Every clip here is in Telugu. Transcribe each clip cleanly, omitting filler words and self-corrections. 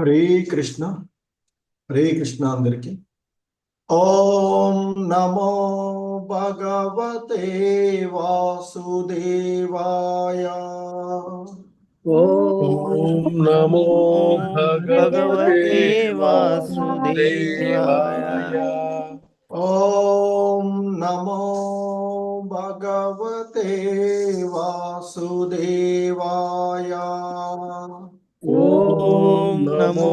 హరే కృష్ణ హరే కృష్ణ అందరికి. ఓం నమో భగవతే వాసుదేవాయ. ఓం నమో భగవతే వాసుదేవాయ. ఓం నమో భగవతే వాసుదేవాయ. ఓం నమో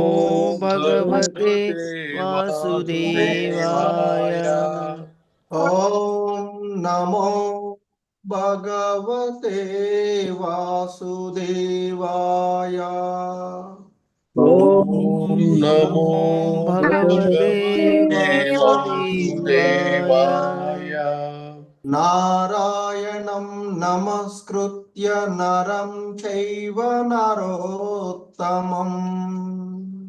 భగవతే వాసుదేవాయ. ఓం నమో భగవతే వాసుదేవాయ. ఓం నమో భగవతే వాసుదేవాయ. నారాయణం నమస్కృత్య నరం చైవ నరోత్తమం.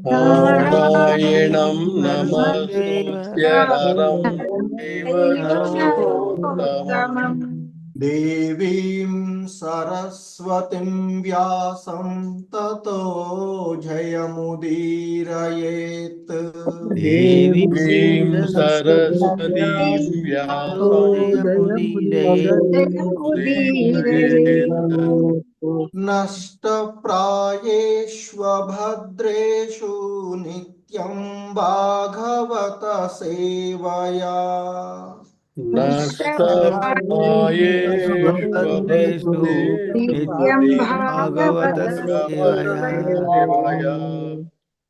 నారాయణం నమస్కృత్య నరం చైవ నరోత్తమం. దేవీం సరస్వతిం వ్యాసం తతో జయముదీరయేత్. దేవీం సరస్వతీం వ్యాసం నష్టప్రాయేష్వభద్రేషు నిత్యం భాగవత సేవయా.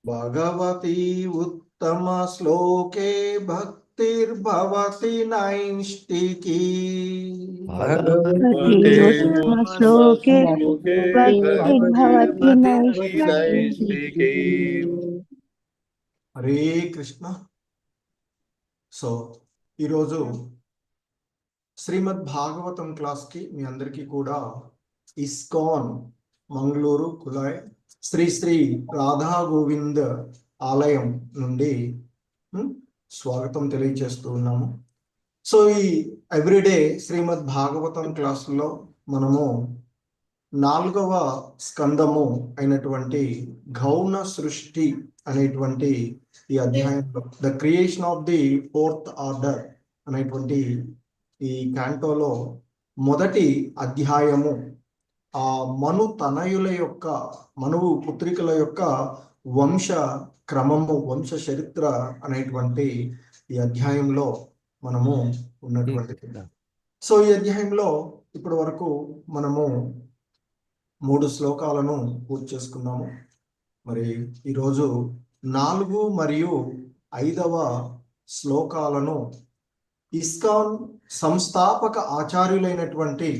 భగవతి ఉత్తమ శ్లోకే భక్తిర్భవతి నైష్టికీ. హరే కృష్ణ. సో ఈరోజు శ్రీమద్ భాగవతం క్లాస్కి మీ అందరికీ కూడా ఇస్కాన్ మంగళూరు కులాయ్ శ్రీ శ్రీ రాధా గోవింద్ ఆలయం నుండి స్వాగతం తెలియజేస్తూ ఉన్నాము. సో ఈ ఎవ్రీడే శ్రీమద్ భాగవతం క్లాసులో మనము 4వ స్కందము అయినటువంటి గౌణ సృష్టి అనేటువంటి ఈ అధ్యాయంలో the creation of the 4th order అనేటువంటి ఈ క్యాంటోలో మొదటి అధ్యాయము ఆ మను తనయుల యొక్క మనువు పుత్రికల యొక్క వంశ క్రమము వంశ చరిత్ర అనేటువంటి ఈ అధ్యాయంలో మనము ఉన్నటువంటి. సో ఈ అధ్యాయంలో ఇప్పటి వరకు మనము 3 శ్లోకాలను పూర్తి చేసుకున్నాము. మరి ఈరోజు 4 మరియు 5వ శ్లోకాలను ఇస్కాన్ సంస్థాపక ఆచార్యులైనటువంటి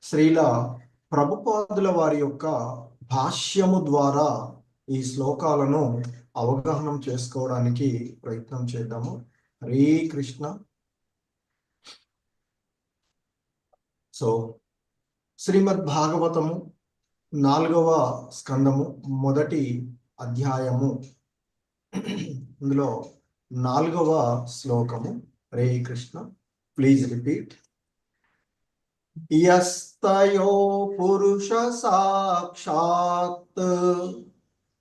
శ్రీల ప్రభుపాదుల వారి యొక్క భాష్యము ద్వారా ఈ శ్లోకాలను అవగాహన చేసుకోవడానికి ప్రయత్నం చేద్దాము. హరే కృష్ణ. సో శ్రీమద్ భాగవతము 4వ స్కందము మొదటి అధ్యాయము, ఇందులో 4వ శ్లోకము. హరే కృష్ణ. Please repeat. యస్తయో పురుష సాక్షాత్.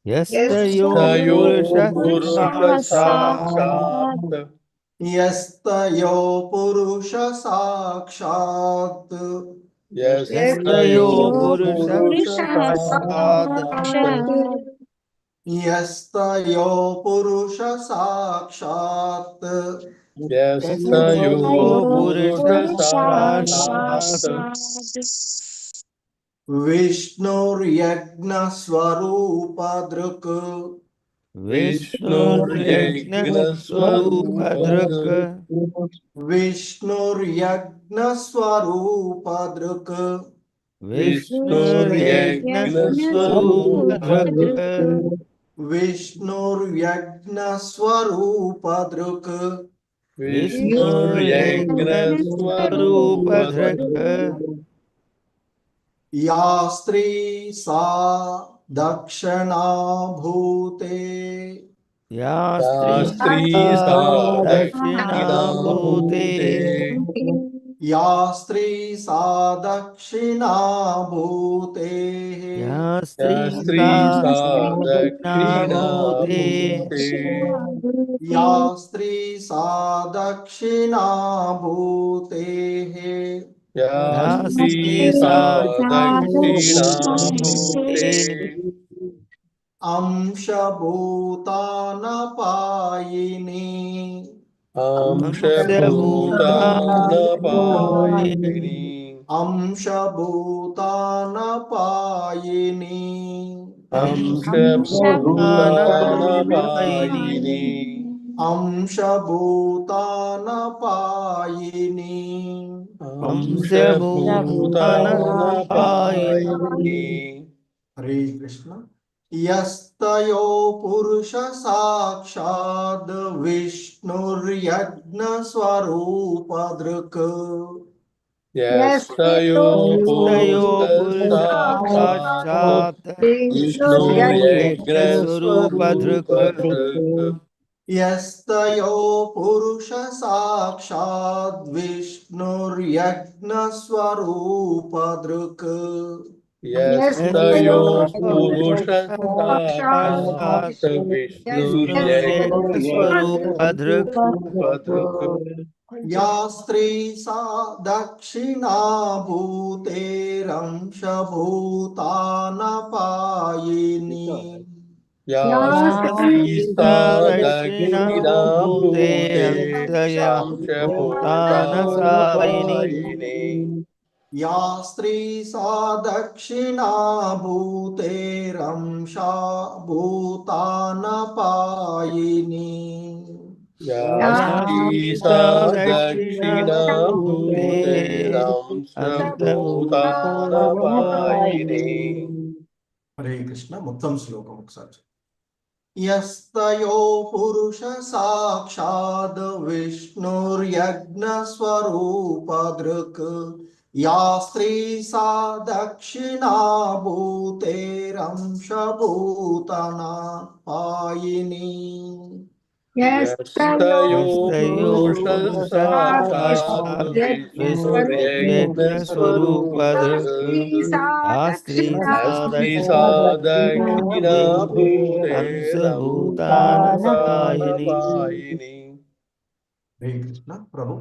యస్తయో పురుష సాక్షాత్. యస్తయో పురుష సాక్షాత్. యస్తయో పురుష సాక్షాత్. యస్తయో పురుష సాక్షాత్. యస్తయో పురుష సాక్షాత్. విష్ణుర్యజ్ఞ స్వరూప దృక్. విష్ణుర్యజ్ఞ స్వరూప దృక్. విష్ణుర్యజ్ఞ స్వరూప దృక్. విష్ణుర్యజ్ఞ స్వరూప దృక్. విష్ణుర్యజ్ఞ స్వరూప దృక్. విష్ణుర్యజ్ఞ స్వరూప దృక్. యా స్త్రీ సా దక్షిణాభూతే. యా స్త్రీ సా దక్షిణాభూతే. या स्त्री सा दक्षिणा भूतेः या स्त्री स्त्री सा दक्षिणाभूते या स्त्री सा दक्षिणा भूतेः या या स्त्री स्त्री सा सा दक्षिणाभूते अंशभूतानपायिनी अंशभूतानपायिनी अंशभूतानपायिनी अंशभूतानपायिनी अंशभूतानपायिनी अंशभूतानपायिनी हरे कृष्ण यस्तयो पुरुष साक्षाद विष्णुर्यज्ञ स्वरूप दृक् यस्तयो साक्षात् विष्णुर्यज्ञस्वरूपधृक् यस्तयो पुरुष साक्षाद विष्णुर्यज्ञ स्वरूप दृक् यस्तयो पुरुषसाक्षात् स्वरूपधृक् विष्णुर्यज्ञस्वरूपधृक् या स्त्री सा दक्षिणा भूतेरंशभूतानपायिनी या स्त्री सा दक्षिणाभूते अंशभूतानपायिनी या स्त्री सा दक्षिणा भूतेरंशभूतानपायिनी या स्त्री सा दक्षिणाभूते अंशभूतानपायिनी हरे कृष्ण మొత్తం శ్లోకం ఒకసారి यस्तयो पुरुष साक्षाद विष्णुर्यज्ञ स्वरूप दृक् या स्त्री सा दक्षिणा भूतेरंशभूतानपायिनी यस्तयो पुरुषसाक्षात् विष्णुर्यज्ञस्वरूपधृक् स्त्री अस्ति सा दक्षिणाभूतेरंशभूतानपायिनी हरे कृष्ण प्रभु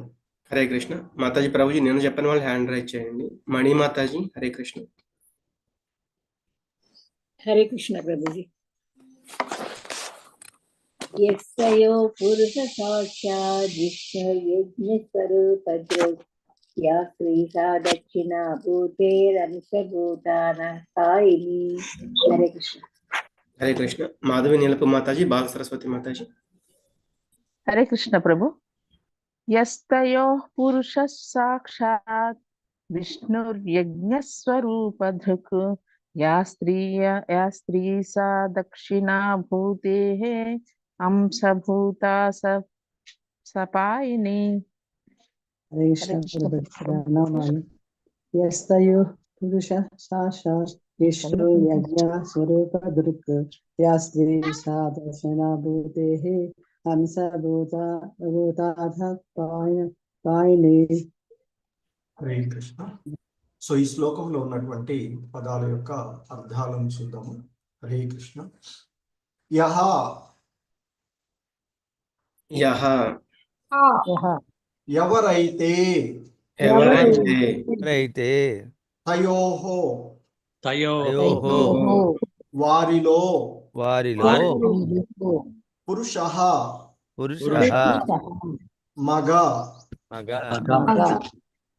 హరే కృష్ణ మాతాజీ ప్రభుజీ నేను చెప్పిన వాళ్ళు హ్యాండ్ రైజ్ చేయండి మణి మాతాజీ హరే కృష్ణ हरे कृष्ण प्रभु जी यस्यो पुरुष साक्षात् विष्णुर्यज्ञ स्वरूप दृक् या स्त्री सा दक्षिणा भूतेरंशभूतानपायिनी हरे कृष्ण హరే కృష్ణ మాధవి నీలపు మాతాజీ బాల సరస్వతి మాతాజీ हरे कृष्ण प्रभु यस्तयोः पुरुषः साक्षात् विष्णुर्यज्ञस्वरूपधृक् या स्त्री सा दक्षिणा भूतेः अंशभूता सपायिनी हरे कृष्ण प्रणमामि यस्तयो पुरुष साक्षात् विष्णु यज्ञ स्वरूप दृक् या स्त्री सा दक्षिणा भूतेः अंशभूताथ पायिनी హరే కృష్ణ సో ఈ శ్లోకంలో ఉన్నటువంటి పదాల యొక్క అర్థాలను చూద్దాము హరే కృష్ణ యహ యహ ఎవరైతే ఎవరైతే తయోహో తయోః వారిలో పురుషః పురుషః మగ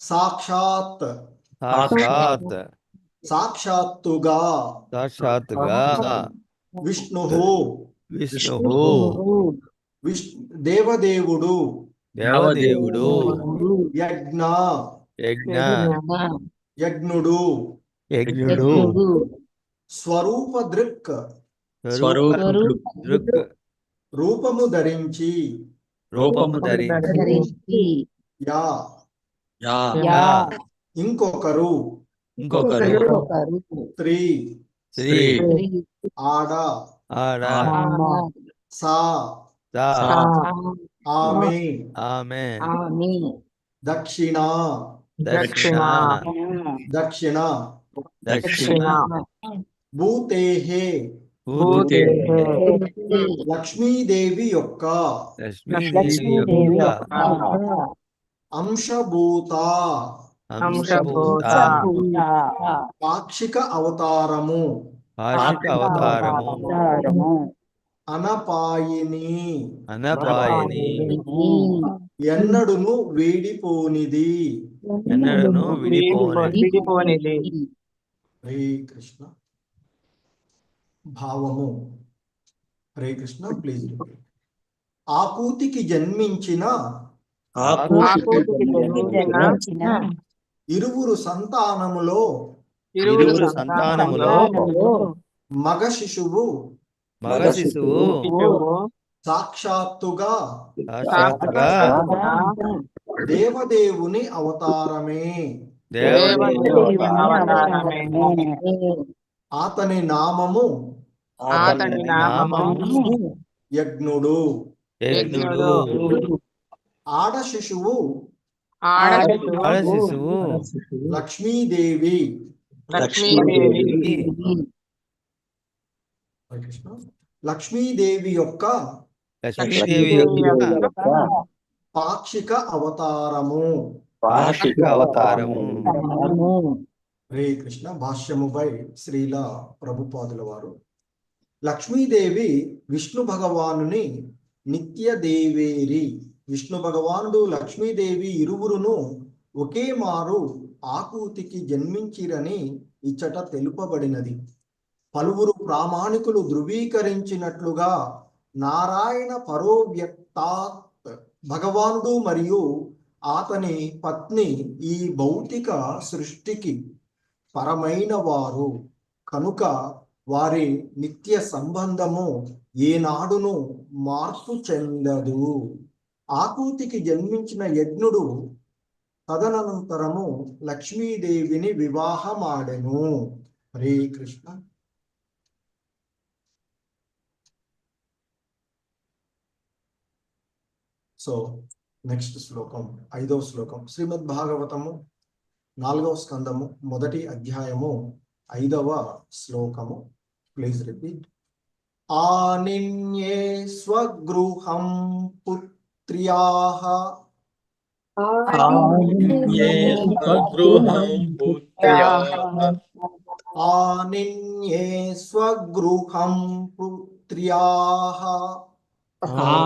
సాక్షాత్ సాక్షాత్తుగా విష్ణుః దేవదేవుడు యజ్ఞుడు స్వరూప దృక్ రూపము ధరించి యా ఇంకొకరు స్త్రీ ఆడ సా ఆమె దక్షిణ దక్షిణ దక్షిణ దక్షిణ భూతేహే భూతే లక్ష్మీదేవి యొక్క లక్ష్మీదేవి యొక్క అంశభూత అంశభూత పాక్షిక అవతారము భాషిక అవతారము అనపాయిని అనపాయని ఎన్నడును వీడిపోనిది. ఎన్నడను విడిపోని హరే కృష్ణ. భావము. హరే కృష్ణ. ప్లీజ్. ఆకూతికి జన్మించిన ఇరువురు సంతానములో మగ శిశువు సాక్షాత్తుగా దేవదేవుని అవతారమే. అతని నామము యజ్ఞుడు. ఆడ శిశువు లక్ష్మీదేవి. లక్ష్మీదేవి యొక్క పాక్షిక అవతారము. హరే కృష్ణ. భాష్యముపై శ్రీల ప్రభుపాదుల వారు. లక్ష్మీదేవి విష్ణు భగవానుని నిత్యదేవేరి. విష్ణు భగవానుడు లక్ష్మీదేవి ఇరువురును ఒకే మారు ఆకూతికి జన్మించిరని ఇచ్చట తెలుపబడినది. పలువురు ప్రామాణికులు ధృవీకరించినట్లుగా నారాయణ పరోవ్యక్తాత్ భగవానుడు మరియు అతని పత్ని ఈ భౌతిక సృష్టికి పరమైన వారు కనుక వారి నిత్య సంబంధము ఏనాడును మార్పు చెందదు. ఆకూతికి జన్మించిన యజ్ఞుడు తదనంతరము లక్ష్మీదేవిని వివాహమాడెను. హరే కృష్ణ. సో నెక్స్ట్ శ్లోకం 5వ శ్లోకం. శ్రీమద్ భాగవతము 4వ స్కందము 1వ అధ్యాయము 5వ శ్లోకము. Please repeat. ఆనిన్యే స్వగృహం పుత్ర్యాః ఆనిన్యే స్వగృహం పుత్ర్యాః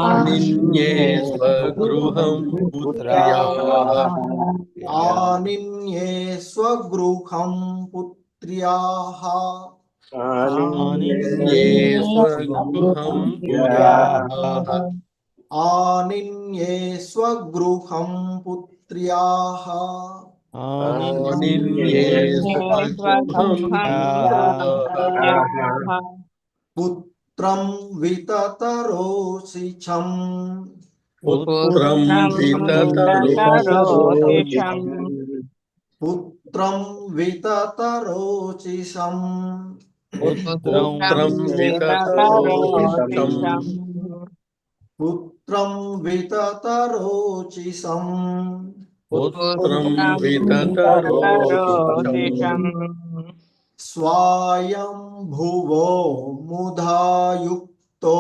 ఆనిన్యే స్వగృహం పుత్ర్యాః ఆనిన్యే స్వగృహం పుత్ర్యాః పుత్రం వితతరోసిచం పుత్రం వితతరోచిషం పుత్రం వితతరోచిషం స్వయంభువో ముధాయుక్తో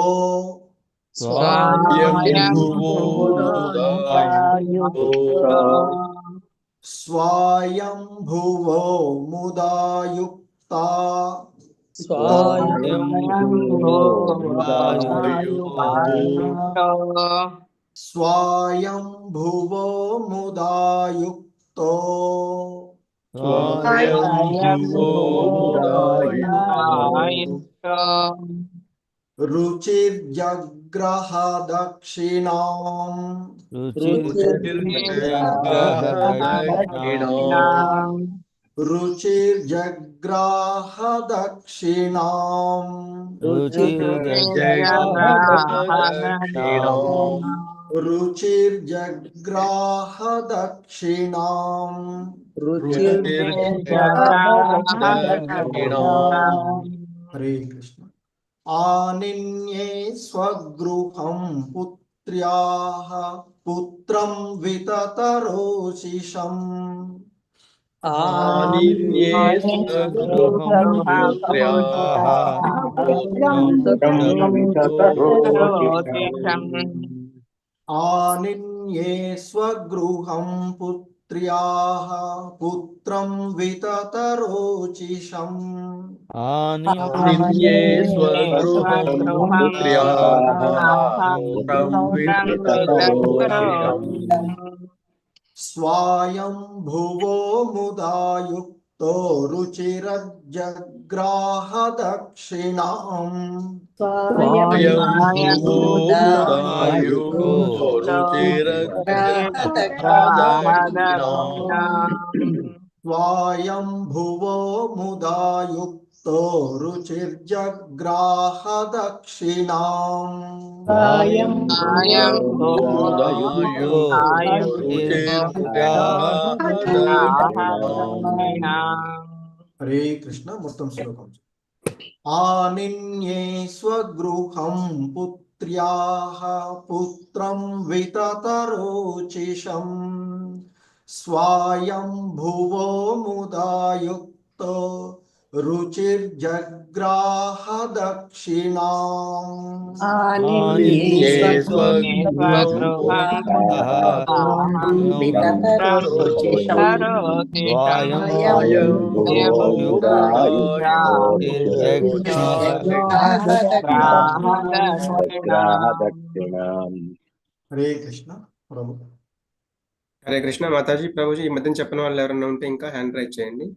స్వయంభువో ముదాయుక్తా స్వయంభువో ముదాయుక్తో రుచిర్జగ్రహ దక్షిణాం రుచిర్జగ్రాహ దక్షిణాం రుచిర్జగ్రాహ దక్షిణాం హరే కృష్ణ. ఆనిన్యే స్వగృహం पुत्र्याः पुत्रं विततरोचिषम् आनिन्ये स्वगृहं पुत्र्याः पुत्रं आनिन्ये स्वगृहं पुत्र्याः पुत्रं विततरोचिषम् आनिन्ये स्वगृहं पुत्र्याः पुत्रं विततरोचिषम् स्वायम्भुवो मुदा युक्तो रुचिरजग्राहदक्षिणाम् स्वयंभुवो मुदायुक्तो रुचिरजग्राहदक्षिणाम् स्वायम्भुवो मुदा युक्तो रुचिर्जग्राहदक्षिणाम् स्वयंभुवो मुदायुक्तो रुचिर्जग्राहदक्षिणाम् हरे कृष्ण మొత్తం శ్లోకం आनिन्ये स्वगृहं पुत्र्याः पुत्रं विततरोचिषम् स्वायम्भुवो मुदा युक्तो रुचिर्जग्राहदक्षिणाम् आनिन्ये स्वगृहं पुत्रः पुत्रं विततरोचिषम् स्वायम्भुवो मुदायुक्तो रुचिर्जग्राहदक्षिणाम् हरे कृष्ण प्रभु హరే కృష్ణ మాతాజీ ప్రభుజీ ఈ మధ్యన చెప్పిన వాళ్ళు ఎవరైనా ఉంటే ఇంకా హ్యాండ్ రైజ్ చేయండి.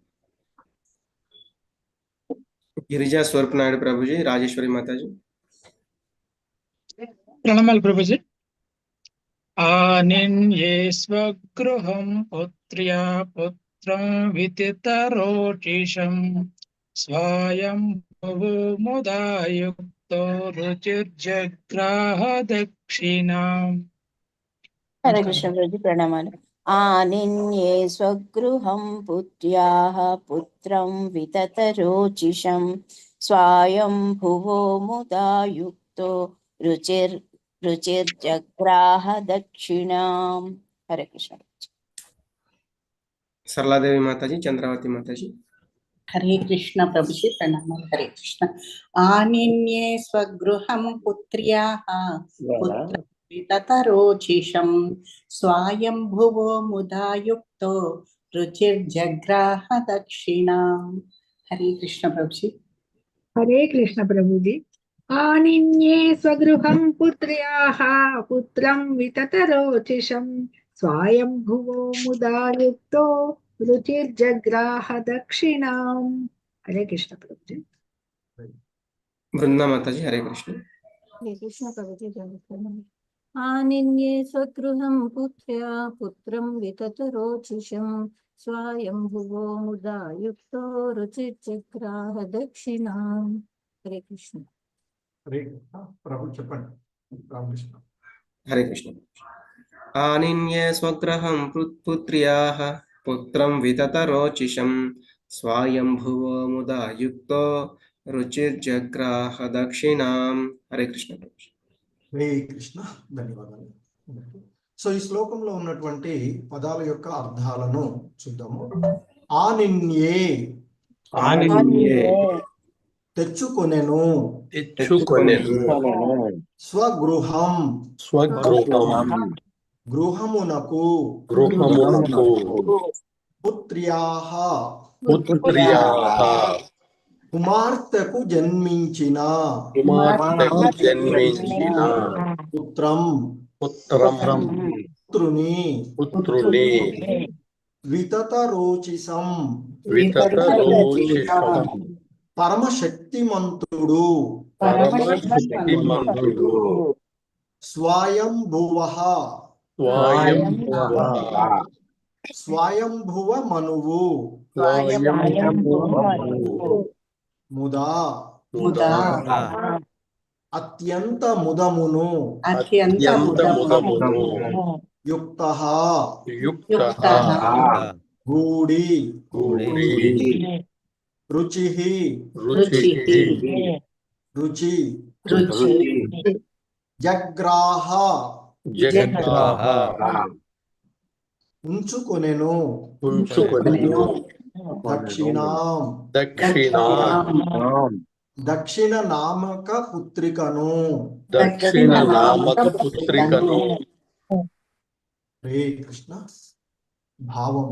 గిరిజా స్వరూప్ నాయుడు ప్రభుజీ, రాజేశ్వరి మాతాజీ. ప్రణామాలు ప్రభుజీ. ఆనిన్యే స్వగృహం పుత్ర్యా పుత్రం వితితరోచిషం స్వయం ముదాయుక్తో రుచిర్జగ్రాహ దక్షిణాం. హరే కృష్ణ ప్రభుజీ, ప్రణామాలు. ఆనిన్యే స్వగృహం పుత్ర్యాః పుత్రం వితతరోచిషం స్వయం భువో ముదాయుక్తో రుచిర్జగ్రాహ దక్షిణాం. హరే కృష్ణ. సరళాదేవి మాతాజీ, చంద్రావతి మాతాజీ. హరే కృష్ణ ప్రభుజీ, ప్రణామాలు. హరే కృష్ణ. ఆనిన్యే స్వగృహం పుత్ర్యాః పుత్రం వితతరోచిషం స్వయంభువో ముదాయుక్తో రుచిర్జగ్రాహ దక్షిణాం. హరే కృష్ణ ప్రభుజీ. హరే కృష్ణ ప్రభుజీ. ఆనిన్యే స్వగృహం పుత్ర్యాః పుత్రం వితతరోచిషం స్వయంభువో ముదాయుక్తో రుచిర్జగ్రాహ దక్షిణాం. హరే కృష్ణ ప్రభుజీ. బృందా మాతాజీ, హరే కృష్ణ. హరే కృష్ణ ప్రభుజీ. ఆనిన్యే స్వగృహం పుత్ర్యా పుత్రం వితతరోచిషం స్వయంభువో ముదాయుక్తో రుచిర్జగ్రాహ దక్షిణాం. హరే కృష్ణ. హరే కృష్ణ ప్రభు చెప్పండి. రామకృష్ణ. హరే కృష్ణ. ఆనిన్యే స్వగృహం పుత్ర్యాః పుత్రం వితతరోచిషం స్వయంభువో ముదాయుక్తో రుచిర్జగ్రాహ దక్షిణాం. హరే కృష్ణ ప్రభు. హరే కృష్ణ, ధన్యవాదాలు. సో ఈ శ్లోకంలో ఉన్నటువంటి పదాల యొక్క అర్థాలను చూద్దాము. ఆనిన్యే తెచ్చుకొనెను, స్వగృహం గృహమునకు, పుత్ర్యాః కుమార్తెకు జన్మించిన, పుత్రం పుత్రుని, వితతరోచిసం పరమశక్తిమంతుడు, స్వయంభువః స్వయంభువ మనువు, ముదా అత్యంత ముదమును, యుక్తః గూడి, రుచిః రుచి, జగ్రాహ జగ్రాహ ఉంచుకొనెను ఉంచుకొనెను దక్షిణాం దక్షిణాం దక్షిణ నామక పుత్రికను దక్షిణ నామక పుత్రికను. హరే కృష్ణ. భావం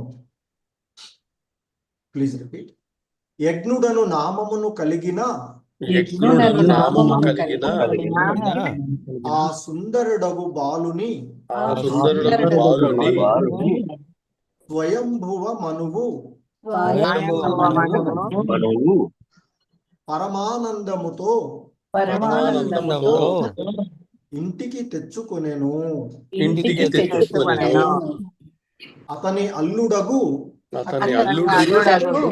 ప్లీజ్ రిపీట్. యజ్ఞుడను నామమును కలిగిన యజ్ఞుడను నామము కలిగిన ఆ సుందరుడగు బాలుని ఆ సుందరుడగు బాలుని స్వయంభువ మనువు మనువు పరమానందముతో పరమానందముతో ఇంటికి తెచ్చుకొనెను. ఇంటికి తెచ్చుకొనెను. అతని అల్లుడగు అతని అల్లుడగు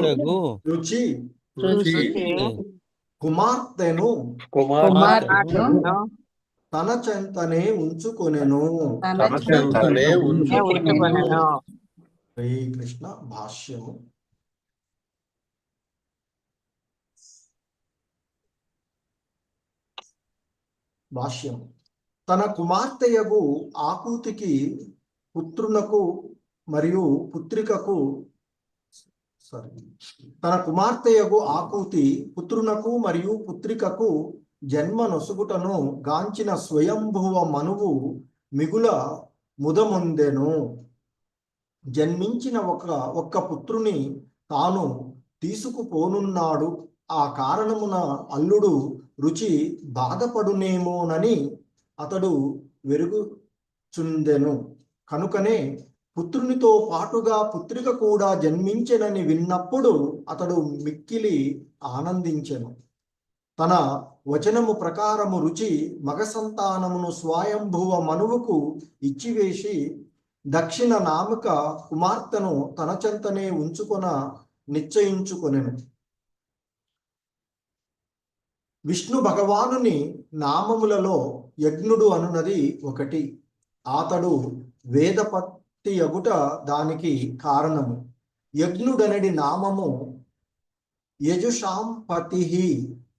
రుచి రుచి కుమార్తెను కుమార్తెను తన చెంతనే ఉంచుకొనెను. తన చెంతనే ఉంచుకొనెను. హరే కృష్ణ. భాష్యము. భాష్యము. తన కుమార్తెయగు ఆకూతికి పుత్రునకు మరియు పుత్రికకు తన కుమార్తెయగు ఆకూతి పుత్రునకు మరియు పుత్రికకు జన్మ నొసుగుటను గాంచిన స్వయంభువ మనువు మిగుల ముదముందెను. జన్మించిన ఒక్క పుత్రుని తాను తీసుకుపోనున్నాడు. ఆ కారణమున అల్లుడు రుచి బాధపడునేమోనని అతడు వెరుగుచుందెను. కనుకనే పుత్రునితో పాటుగా పుత్రిక కూడా జన్మించెనని విన్నప్పుడు అతడు మిక్కిలి ఆనందించెను. తన వచనము ప్రకారము రుచి మగ సంతానమును స్వయంభువ మనువుకు ఇచ్చివేసి దక్షిణ నామక కుమార్తెను తన చెంతనే ఉంచుకొన నిశ్చయించుకొనెను. విష్ణు భగవానుని నామములలో యజ్ఞుడు అనున్నది ఒకటి. అతడు వేదపతి యగుట దానికి కారణము. యజ్ఞుడనడి నామము యజుషాంపతి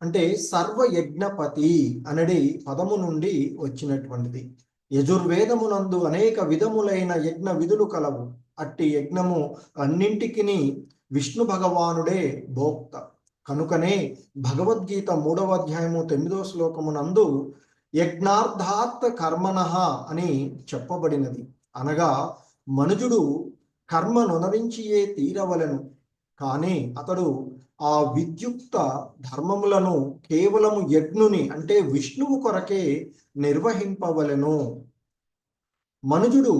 అంటే సర్వయజ్ఞపతి అనడి పదము నుండి వచ్చినటువంటిది. యజుర్వేదమునందు అనేక విధములైన యజ్ఞ విధులు కలవు. అట్టి యజ్ఞము అన్నింటికి విష్ణు భగవానుడే భోక్త. కనుకనే భగవద్గీత 3వ అధ్యాయము 9వ శ్లోకమునందు యజ్ఞార్థాత్ కర్మణః అని చెప్పబడినది. అనగా మనుజుడు కర్మ నొనరించియే తీరవలెను. కానీ అతడు ఆ విద్యుక్త ధర్మములను కేవలము యజ్ఞుని అంటే విష్ణువు కొరకే నిర్వహింపవలెను. మనుజుడు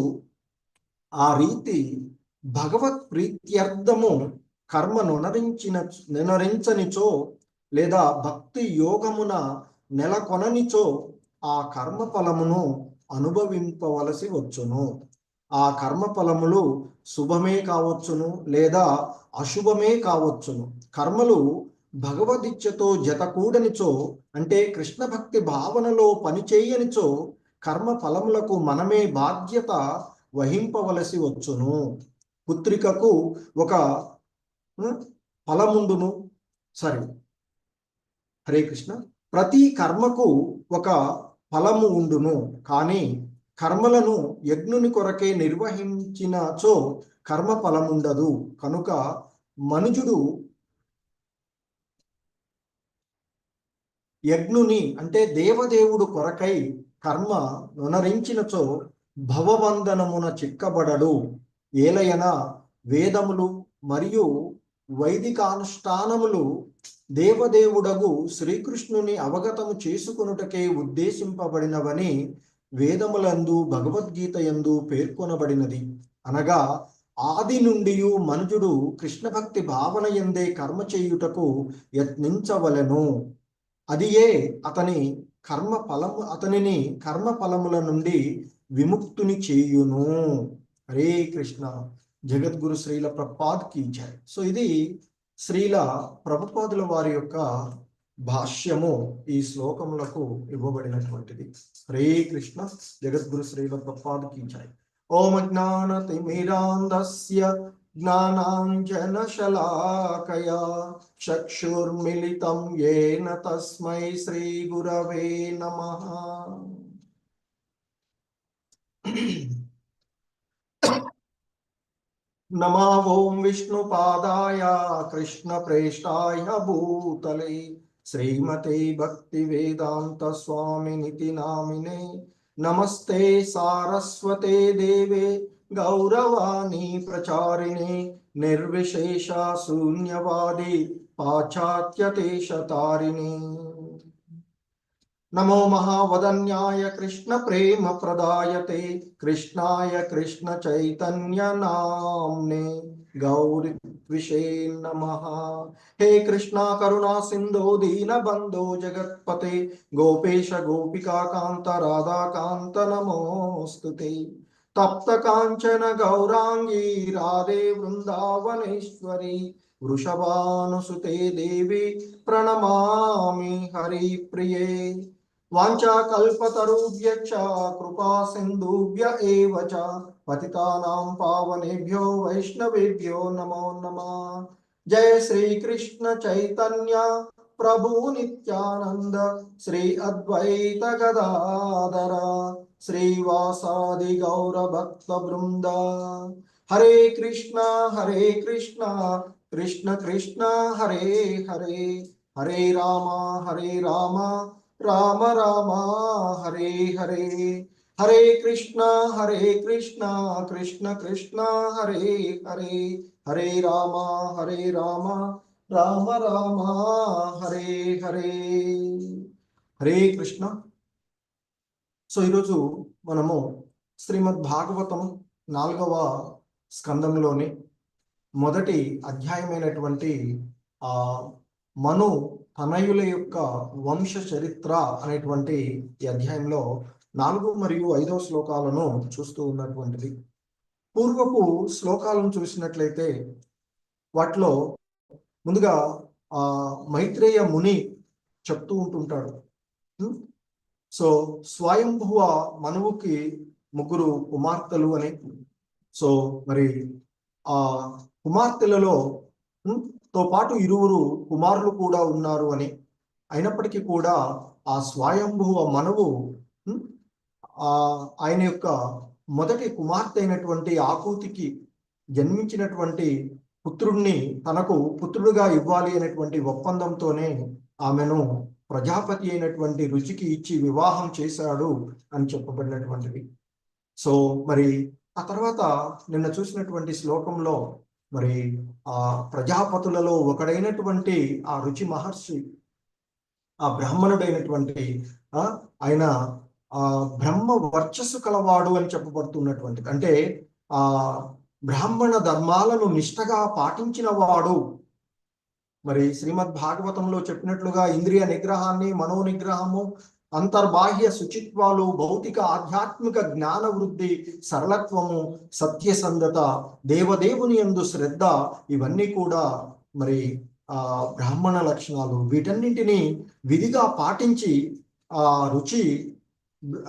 ఆ రీతి భగవత్ ప్రీత్యర్థము కర్మ నొనరించనిచో లేదా భక్తి యోగమున నెలకొననిచో ఆ కర్మ ఫలమును అనుభవింపవలసి వచ్చును. ఆ కర్మ ఫలములు శుభమే కావచ్చును లేదా అశుభమే కావచ్చును. కర్మలు భగవదిచ్ఛతో జతకూడనిచో అంటే కృష్ణ భక్తి భావనలో పనిచేయనిచో కర్మ ఫలములకు మనమే బాధ్యత వహింపవలసి వచ్చును. పుత్రికకు ఒక ఫలముండును. హరే కృష్ణ. ప్రతి కర్మకు ఒక ఫలము ఉండును. కానీ కర్మలను యజ్ఞుని కొరకే నిర్వహించినచో కర్మ ఫలముండదు. కనుక మనుజుడు యజ్ఞుని అంటే దేవదేవుడు కొరకై కర్మ నొనరించినచో భవబంధనమున చిక్కబడడు. ఏలయన వేదములు మరియు వైదికానుష్ఠానములు దేవదేవుడగు శ్రీకృష్ణుని అవగతము చేసుకొనుటకే ఉద్దేశింపబడినవని వేదములందు భగవద్గీత యందు పేర్కొనబడినది. అనగా ఆది నుండి మనుజుడు కృష్ణ భక్తి భావన యందే కర్మ చేయుటకు యత్నించవలెను. అదియే అతనిని కర్మ ఫలముల నుండి విముక్తుని చేయును. హరే కృష్ణ. జగద్గురు శ్రీల ప్రభుపాద్ కీ జై. సో ఇది శ్రీల ప్రభుపాదుల వారి యొక్క భాష్యము ఈ శ్లోకములకు ఇవ్వబడినటువంటిది. హరే కృష్ణ. జగద్గురు శ్రీల ప్రభుపాద్ కీ జై. ఓం జ్ఞానతిమిరాంధస్య జ్ఞానాంజనశలాకయా చక్షుర్మిలితం యేన తస్మై శ్రీ గురవే నమః. नमो ओं विष्णुपादाय कृष्णप्रेष्ठाय भूतले श्रीमते भक्तिवेदांत स्वामिनिति नामिने नमस्ते सारस्वते देवे गौरवाणी प्रचारिणे निर्विशेष शून्यवादी पाश्चात्यदेशतारिणे नमो महावदन्याय कृष्ण प्रेम प्रदायते कृष्णाय कृष्ण चैतन्य नाम्ने गौरीविषे नमः। हे कृष्णा करुणा सिंधु दीन बंधो जगत्पते गोपेश गोपिका कांत राधा कांत नमोस्तुते तप्त कांचन गौरांगी राधे वृंदावनेश्वरी वृषभानुसुते देवी प्रणमामि हरिप्रिये वाञ्छाकल्पतरुभ्यश्च कृपा सिन्धुभ्य एव च पतितानां पावनेभ्यो वैष्णवेभ्यो नमो नमः। जय श्री कृष्ण चैतन्य प्रभु नित्यानंद श्री अद्वैत गदाधर श्रीवासादि गौर भक्त वृंद हरे कृष्णा कृष्ण कृष्ण हरे हरे हरे राम राम राम हरे हरे हरे कृष्णा कृष्ण कृष्ण हरे हरे हरे राम राम राम हरे हरे हरे कृष्ण। సో ఈరోజు మనము శ్రీమద్ భాగవతం 4వ స్కందంలోని మొదటి అధ్యాయమైనటువంటి మను తనయుల యొక్క వంశ చరిత్ర అనేటువంటి ఈ అధ్యాయంలో 4 మరియు 5వ శ్లోకాలను చూస్తూ ఉన్నటువంటిది. పూర్వపు శ్లోకాలను చూసినట్లయితే వాటిలో ముందుగా మైత్రేయ ముని చెప్తూ ఉంటుంటాడు. సో స్వయంభువ మనువుకి 3 కుమార్తెలు అని. సో మరి ఆ కుమార్తెలలో తో పాటు 2 కుమారులు కూడా ఉన్నారు అని. అయినప్పటికీ కూడా ఆ స్వయంభువ మనువు ఆయన యొక్క మొదటి కుమార్తె అయినటువంటి ఆకూతికి జన్మించినటువంటి పుత్రుడిని తనకు పుత్రుడుగా ఇవ్వాలి అనేటువంటి ఒప్పందంతోనే ఆమెను ప్రజాపతి అయినటువంటి రుచికి ఇచ్చి వివాహం చేశాడు అని చెప్పబడినటువంటిది. సో మరి ఆ తర్వాత నిన్న చూసినటువంటి శ్లోకంలో మరి ఆ ప్రజాపతులలో ఒకడైనటువంటి ఆ రుచి మహర్షి, ఆ బ్రాహ్మణుడైనటువంటి ఆయన బ్రహ్మ వర్చస్సు కలవాడు అని చెప్పబడుతున్నటువంటిది. అంటే ఆ బ్రాహ్మణ ధర్మాలను నిష్ఠగా పాటించిన వాడు. మరి శ్రీమద్ భాగవతంలో చెప్పినట్లుగా ఇంద్రియ నిగ్రహాన్ని, మనో నిగ్రహము, అంతర్బాహ్య శుచిత్వాలు, భౌతిక ఆధ్యాత్మిక జ్ఞాన వృద్ధి, సరళత్వము, సత్యసంధత, దేవదేవుని యందు శ్రద్ధ, ఇవన్నీ కూడా మరి బ్రాహ్మణ లక్షణాలు. వీటన్నింటినీ విధిగా పాటించి ఆ రుచి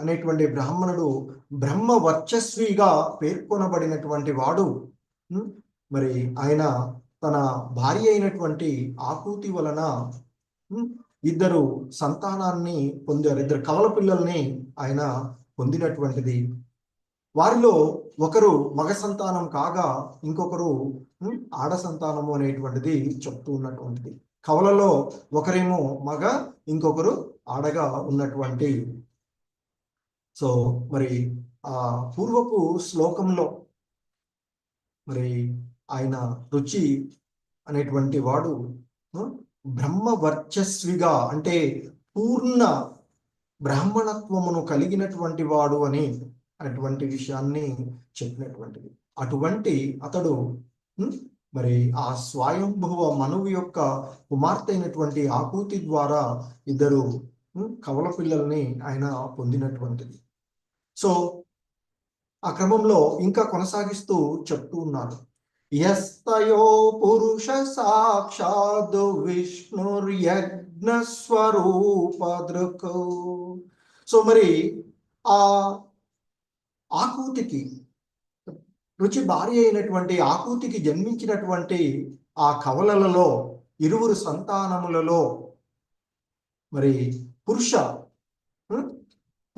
అనేటువంటి బ్రాహ్మణుడు బ్రహ్మ వర్చస్విగా పేర్కొనబడినటువంటి వాడు. మరి ఆయన తన భార్య అయినటువంటి ఆకూతి వలన 2 సంతానాన్ని పొందారు. 2 కవల పిల్లల్ని ఆయన పొందినటువంటిది. వారిలో ఒకరు మగ సంతానం కాగా ఇంకొకరు ఆడ సంతానము అనేటువంటిది చెప్తూ ఉన్నటువంటిది. కవలలో ఒకరేమో మగ, ఇంకొకరు ఆడగా ఉన్నటువంటి. సో మరి ఆ పూర్వపు శ్లోకంలో మరి ఆయన రుచి అనేటువంటి వాడు బ్రహ్మ వర్చస్విగా, అంటే పూర్ణ బ్రాహ్మణత్వమును కలిగినటువంటి వాడు అని అటువంటి విషయాన్ని చెప్పినటువంటిది. అటువంటి అతడు మరి ఆ స్వయంభువ మనువు యొక్క కుమార్తె అయినటువంటి ఆకూతి ద్వారా 2 కవల పిల్లల్ని ఆయన పొందినటువంటిది. సో ఆ క్రమంలో ఇంకా కొనసాగిస్తూ చెప్తూ ఉన్నారు. యస్తయో పురుష సాక్షాద్ విష్ణుర్యజ్ఞ స్వరూప దృక్. సో మరి ఆ ఆకూతికి, రుచి భార్య అయినటువంటి ఆకూతికి జన్మించినటువంటి ఆ కవలలలో 2 సంతానములలో మరి పురుష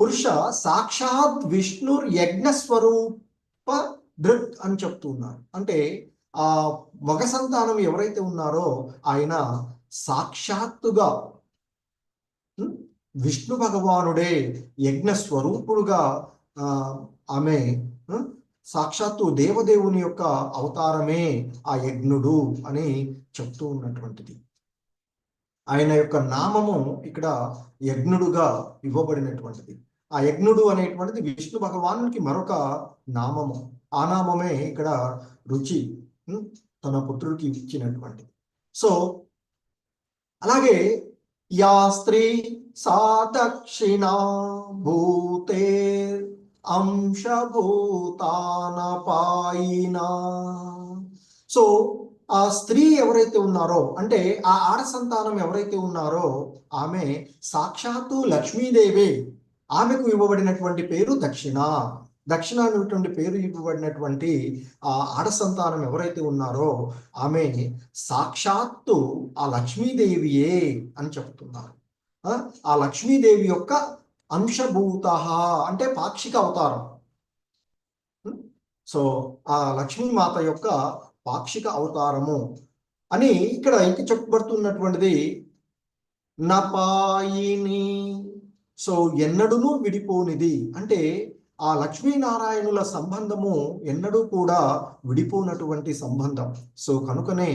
పురుష సాక్షాత్ విష్ణుర్ యజ్ఞ స్వరూప దృక్ అని చెప్తున్నారు. అంటే ఆ మగ సంతానం ఎవరైతే ఉన్నారో ఆయన సాక్షాత్తుగా విష్ణు భగవానుడే యజ్ఞ స్వరూపుడుగా ఆమె సాక్షాత్తు దేవదేవుని యొక్క అవతారమే ఆ యజ్ఞుడు అని చెప్తూ ఉన్నటువంటిది. ఆయన యొక్క నామము ఇక్కడ యజ్ఞుడుగా ఇవ్వబడినటువంటిది. ఆ యజ్ఞుడు అనేటువంటిది విష్ణు భగవానునికి మరొక నామము. ఆ నామమే ఇక్కడ రుచి తన పుత్రుడికి ఇచ్చినటువంటిది. సో అలాగే యా స్త్రీ సా దక్షిణా భూతే అంశభూతానపాయినా. సో ఆ స్త్రీ ఎవరైతే ఉన్నారో అంటే ఆ ఆడ సంతానం ఎవరైతే ఉన్నారో ఆమె సాక్షాత్తు లక్ష్మీదేవి. ఆమెకు ఇవ్వబడినటువంటి పేరు దక్షిణ. దక్షిణ అనేటువంటి పేరు ఇవ్వబడినటువంటి ఆ ఆడ సంతానం ఎవరైతే ఉన్నారో ఆమె సాక్షాత్తు ఆ లక్ష్మీదేవియే అని చెప్తున్నారు. ఆ లక్ష్మీదేవి యొక్క అంశభూత అంటే పాక్షిక అవతారం. సో ఆ లక్ష్మీమాత యొక్క పాక్షిక అవతారము అని ఇక్కడ ఇంక చెప్పబడుతున్నటువంటిది నపాయిని. సో ఎన్నడూనూ విడిపోనిది అంటే ఆ లక్ష్మీనారాయణుల సంబంధము ఎన్నడూ కూడా విడిపోనటువంటి సంబంధం. సో కనుకనే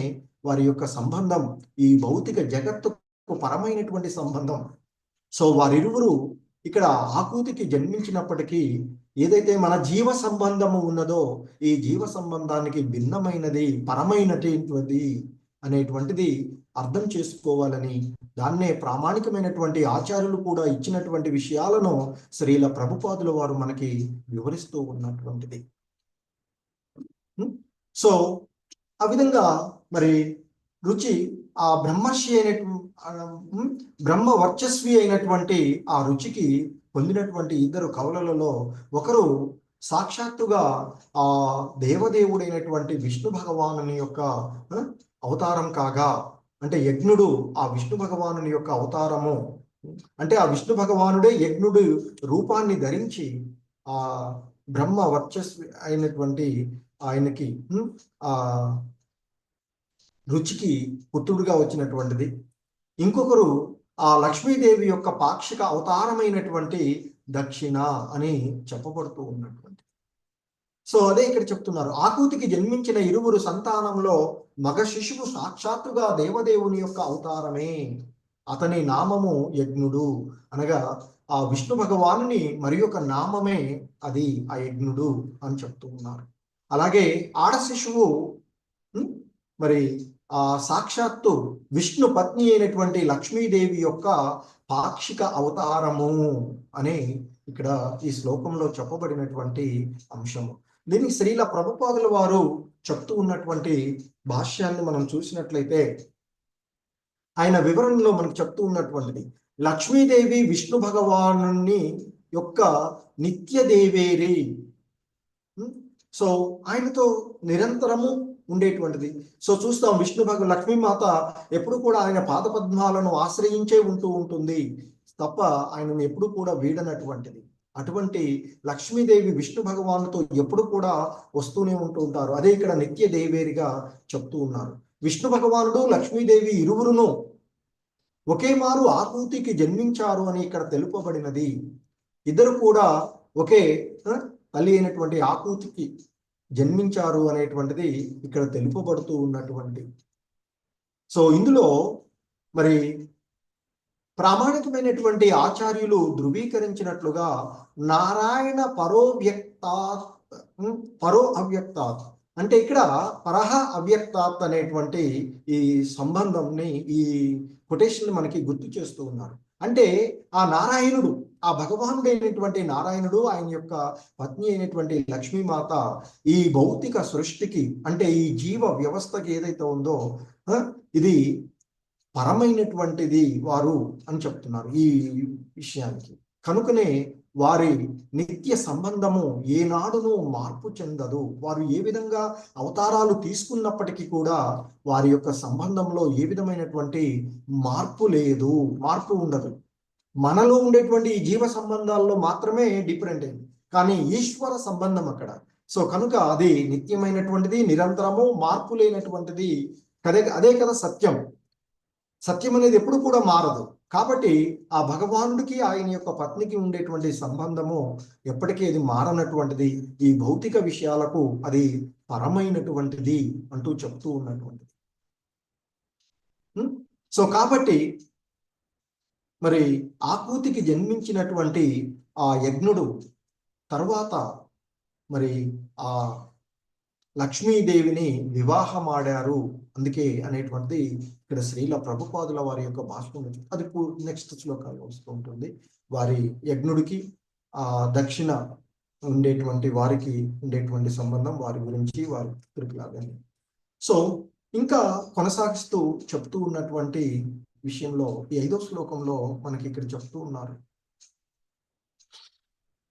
వారి యొక్క సంబంధం ఈ భౌతిక జగత్తుకు పరమైనటువంటి సంబంధం. సో వారిరువురు ఇక్కడ ఆకూతికి జన్మించినప్పటికీ ఏదైతే మన జీవ సంబంధము ఉన్నదో ఈ జీవ సంబంధానికి భిన్నమైనది పరమైనటువంటిది అనేటువంటిది అర్థం చేసుకోవాలని, దాన్నే ప్రామాణికమైనటువంటి ఆచార్యులు కూడా ఇచ్చినటువంటి విషయాలను శ్రీల ప్రభుపాదుల వారు మనకి వివరిస్తూ ఉన్నటువంటిది. సో ఆ విధంగా మరి రుచి ఆ బ్రహ్మర్షి బ్రహ్మ వర్చస్వి అయినటువంటి ఆ రుచికి పొందినటువంటి ఇద్దరు కవులలో ఒకరు సాక్షాత్తుగా ఆ దేవదేవుడైనటువంటి విష్ణు భగవానుని యొక్క అవతారం కాగా, అంటే యజ్ఞుడు ఆ విష్ణు భగవానుని యొక్క అవతారము అంటే ఆ విష్ణు భగవానుడే యజ్ఞుడు రూపాన్ని ధరించి ఆ బ్రహ్మ వర్చస్వి అయినటువంటి ఆయనకి ఆ రుచికి పుత్రుడుగా వచ్చినటువంటిది. ఇంకొకరు ఆ లక్ష్మీదేవి యొక్క పాక్షిక అవతారమైనటువంటి దక్షిణ అని చెప్పబడుతూ ఉన్నటువంటి. సో అదే ఇక్కడ చెప్తున్నారు. ఆకూతికి జన్మించిన ఇరువురు సంతానంలో మగ శిశువు సాక్షాత్తుగా దేవదేవుని యొక్క అవతారమే. అతని నామము యజ్ఞుడు అనగా ఆ విష్ణు భగవానుని మరి ఒక నామమే అది ఆ యజ్ఞుడు అని చెప్తూ ఉన్నారు. అలాగే ఆడ శిశువు మరి ఆ సాక్షాత్తు విష్ణు పత్ని అయినటువంటి లక్ష్మీదేవి యొక్క పాక్షిక అవతారము అని ఇక్కడ ఈ శ్లోకంలో చెప్పబడినటువంటి అంశము. దీనికి శ్రీల ప్రభుపాదుల వారు చెప్తూ ఉన్నటువంటి భాష్యాన్ని మనం చూసినట్లయితే ఆయన వివరణలో మనకు చెప్తూ ఉన్నటువంటిది లక్ష్మీదేవి విష్ణు భగవాను యొక్క నిత్య దేవేరి. సో ఆయనతో నిరంతరము ఉండేటువంటిది. సో చూస్తాం విష్ణు లక్ష్మీమాత ఎప్పుడు కూడా ఆయన పాదపద్మాలను ఆశ్రయించే ఉంటూ ఉంటుంది తప్ప ఆయనను ఎప్పుడు కూడా వీడనటువంటిది. అటువంటి లక్ష్మీదేవి విష్ణు భగవానుతో ఎప్పుడు కూడా వస్తూనే ఉంటూ ఉంటారు. అదే ఇక్కడ నిత్య దేవేరిగా చెప్తూ ఉన్నారు. విష్ణు భగవానుడు లక్ష్మీదేవి ఇరువురును ఒకే మారు ఆకూతికి జన్మించారు అని ఇక్కడ తెలుపబడినది. ఇద్దరు కూడా ఒకే తల్లి అయినటువంటి ఆకూతికి జన్మించారు అనేటువంటిది ఇక్కడ తెలుపబడుతూ ఉన్నటువంటి. సో ఇందులో మరి ప్రామాణికమైనటువంటి ఆచార్యులు ధృవీకరించినట్లుగా నారాయణ పరో అవ్యక్తాత్ అంటే ఇక్కడ పరహ అవ్యక్తాత్ అనేటువంటి ఈ సంబంధంని ఈ కొటేషన్ మనకి గుర్తు చేస్తూ ఉన్నారు. అంటే ఆ నారాయణుడు ఆ భగవానుడైనటువంటి నారాయణుడు ఆయన యొక్క పత్ని అయినటువంటి లక్ష్మీమాత ఈ భౌతిక సృష్టికి అంటే ఈ జీవ వ్యవస్థకి ఏదైతే ఉందో ఇది పరమైనటువంటిది వారు అని చెప్తున్నారు ఈ విషయానికి. కనుకనే వారి నిత్య సంబంధము ఏనాడునూ మార్పు చెందదు. వారు ఏ విధంగా అవతారాలు తీసుకున్నప్పటికీ కూడా వారి యొక్క సంబంధంలో ఏ విధమైనటువంటి మార్పు లేదు, మార్పు ఉండదు. మనలో ఉండేటువంటి ఈ జీవ సంబంధాల్లో మాత్రమే డిఫరెంట్ అయింది, కానీ ఈశ్వర సంబంధం అక్కడ. సో కనుక అది నిత్యమైనటువంటిది, నిరంతరము మార్పు లేనటువంటిది. అదే కదా సత్యం. సత్యం అనేది ఎప్పుడు కూడా మారదు. కాబట్టి ఆ భగవానుడికి ఆయన యొక్క పత్నికి ఉండేటువంటి సంబంధము ఎప్పటికీ అది మారనటువంటిది. ఈ భౌతిక విషయాలకు అది పరమైనటువంటిది అంటూ చెప్తూ ఉన్నటువంటిది. సో కాబట్టి మరి ఆకృతికి జన్మించినటువంటి ఆ యజ్ఞుడు తర్వాత మరి ఆ లక్ష్మీదేవిని వివాహమాడారు. అందుకే అనేటువంటిది ఇక్కడ శ్రీల ప్రభుపాదుల వారి యొక్క భాషలో అది నెక్స్ట్ శ్లోకాల్లో వస్తూ ఉంటుంది. వారి యజ్ఞుడికి ఆ దక్షిణ ఉండేటువంటి వారికి ఉండేటువంటి సంబంధం, వారి గురించి వారి పుత్రులాగని. సో ఇంకా కొనసాగిస్తూ చెప్తూ ఉన్నటువంటి విషయంలో ఈ 5వ శ్లోకంలో మనకి ఇక్కడ చెప్తూ ఉన్నారు.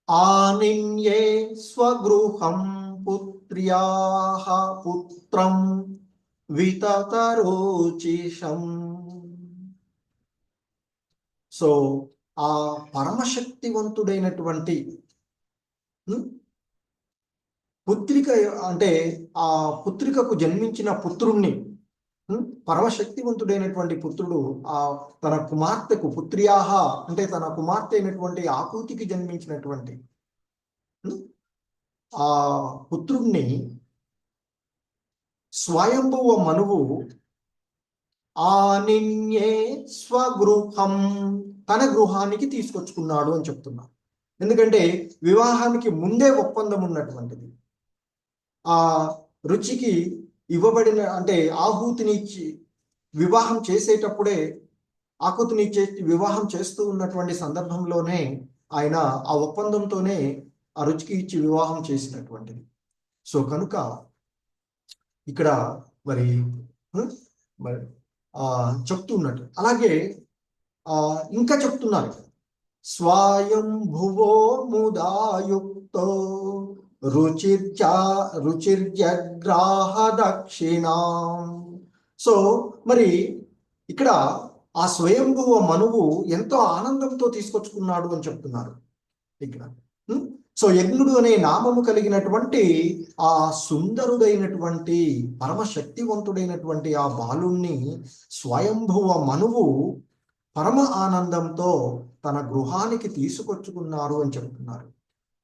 ఆనిన్యే స్వగృహం పుత్ర్యాః పుత్రం వితతరోచిషం. సో ఆ పరమశక్తివంతుడైనటువంటి పుత్రిక అంటే ఆ పుత్రికకు జన్మించిన పుత్రుణ్ణి, పరమశక్తివంతుడైనటువంటి పుత్రుడు ఆ తన కుమార్తెకు, పుత్ర్యాహ అంటే తన కుమార్తె అయినటువంటి ఆకృతికి జన్మించినటువంటి ఆ పుత్రుణ్ణి స్వయంభువ మనువు ఆనిన్యే స్వగృహం తన గృహానికి తీసుకొచ్చుకున్నాడు అని చెప్తున్నారు. ఎందుకంటే వివాహానికి ముందే ఒప్పందం ఉన్నటువంటిది. ఆ రుచికి ఇవ్వబడిన అంటే ఆహుతిని ఇచ్చి వివాహం చేసేటప్పుడే ఆకృతిని వివాహం చేస్తూ ఉన్నటువంటి సందర్భంలోనే ఆయన ఆ ఒప్పందంతోనే ఆ రుచికి ఇచ్చి వివాహం చేసినటువంటిది. సో కనుక ఇక్కడ మరి చెప్తున్నట్టు అలాగే ఇంకా చెప్తున్నారు, స్వయంభువో ముదాయుక్తో రుచిర్జగ్రాహ దక్షిణాం. సో మరి ఇక్కడ ఆ స్వయంభువ మనువు ఎంతో ఆనందంతో తీసుకొచ్చుకున్నాడు అని చెప్తున్నారు ఇక్కడ. సో యజ్ఞుడు అనే నామము కలిగినటువంటి ఆ సుందరుడైనటువంటి పరమశక్తివంతుడైనటువంటి ఆ బాలుణ్ణి స్వయంభువ మనువు పరమ ఆనందంతో తన గృహానికి తీసుకొచ్చుకున్నారు అని చెప్తున్నారు.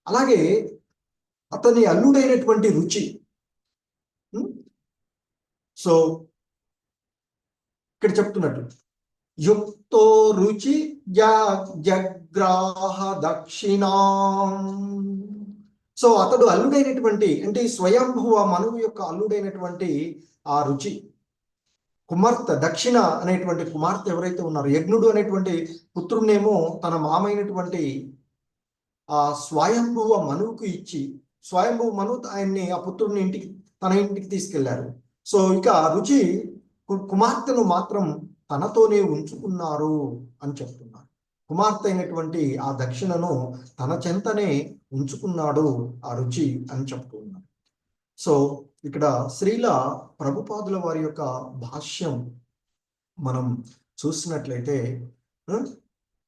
అలాగే అతని అల్లుడైనటువంటి రుచి, సో ఇక్కడ చెప్తున్నట్టు యుక్తో రుచి జగ్రాహ దక్షిణాం. సో అతడు అల్లుడైనటువంటి అంటే స్వయంభువ మనువు యొక్క అల్లుడైనటువంటి ఆ రుచి కుమార్తె దక్షిణ అనేటువంటి కుమార్తె ఎవరైతే ఉన్నారో, యజ్ఞుడు అనేటువంటి పుత్రుణ్ణేమో తన మామైనటువంటి ఆ స్వయంభువ మనువుకు ఇచ్చి, స్వయంభువ మనువు ఆయన్ని ఆ పుత్రుడిని తన ఇంటికి తీసుకెళ్లారు. సో ఇక రుచి కుమార్తెను మాత్రం తనతోనే ఉంచుకున్నారు అని చెప్తున్నారు. కుమార్తె అయినటువంటి ఆ దక్షిణను తన చెంతనే ఉంచుకున్నాడు ఆ రుచి అని చెప్తున్నారు. సో ఇక్కడ శ్రీల ప్రభుపాదుల వారి యొక్క భాష్యం మనం చూసినట్లయితే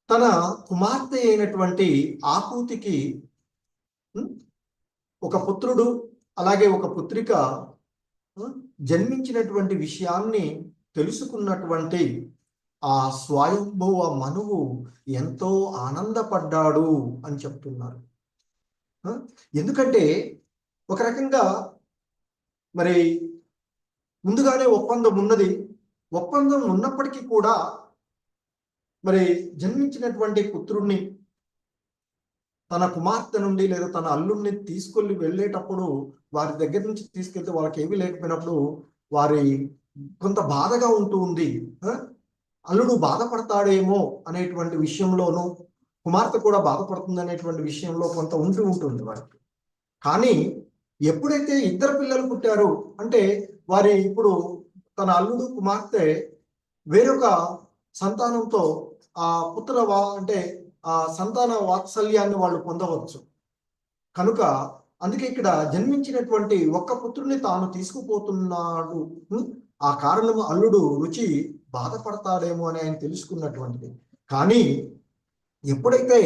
తన కుమార్తె అయినటువంటి ఆకృతికి ఒక పుత్రుడు అలాగే ఒక పుత్రిక జన్మించినటువంటి విషయాన్ని తెలుసుకున్నటువంటి ఆ స్వయంభువ మనువు ఎంతో ఆనందపడ్డాడు అని చెప్తున్నారు. ఎందుకంటే ఒక రకంగా మరి ముందుగానే ఒప్పందం ఉన్నది. ఒప్పందం ఉన్నప్పటికీ కూడా మరి జన్మించినటువంటి పుత్రుణ్ణి తన కుమార్తె నుండి లేదా తన అల్లుడిని తీసుకెళ్ళి వెళ్ళేటప్పుడు వారి దగ్గర నుంచి తీసుకెళ్తే వాళ్ళకి ఏమీ లేకపోయినప్పుడు వారి కొంత బాధగా ఉంటూ ఉంది. అల్లుడు బాధపడతాడేమో అనేటువంటి విషయంలోనూ కుమార్తె కూడా బాధపడుతుంది అనేటువంటి విషయంలో కొంత ఉంటుంది వారికి. కానీ ఎప్పుడైతే ఇద్దరు పిల్లలు పుట్టారు అంటే వారి ఇప్పుడు తన అల్లుడు కుమార్తె వేరొక సంతానంతో ఆ అంటే ఆ సంతాన వాత్సల్యాన్ని వాళ్ళు పొందవచ్చు. కనుక అందుకే ఇక్కడ జన్మించినటువంటి ఒక్క పుత్రుని తాను తీసుకుపోతున్నాడు. ఆ కారణము అల్లుడు రుచి బాధపడతాడేమో అని ఆయన తెలుసుకున్నటువంటిది. కానీ ఎప్పుడైతే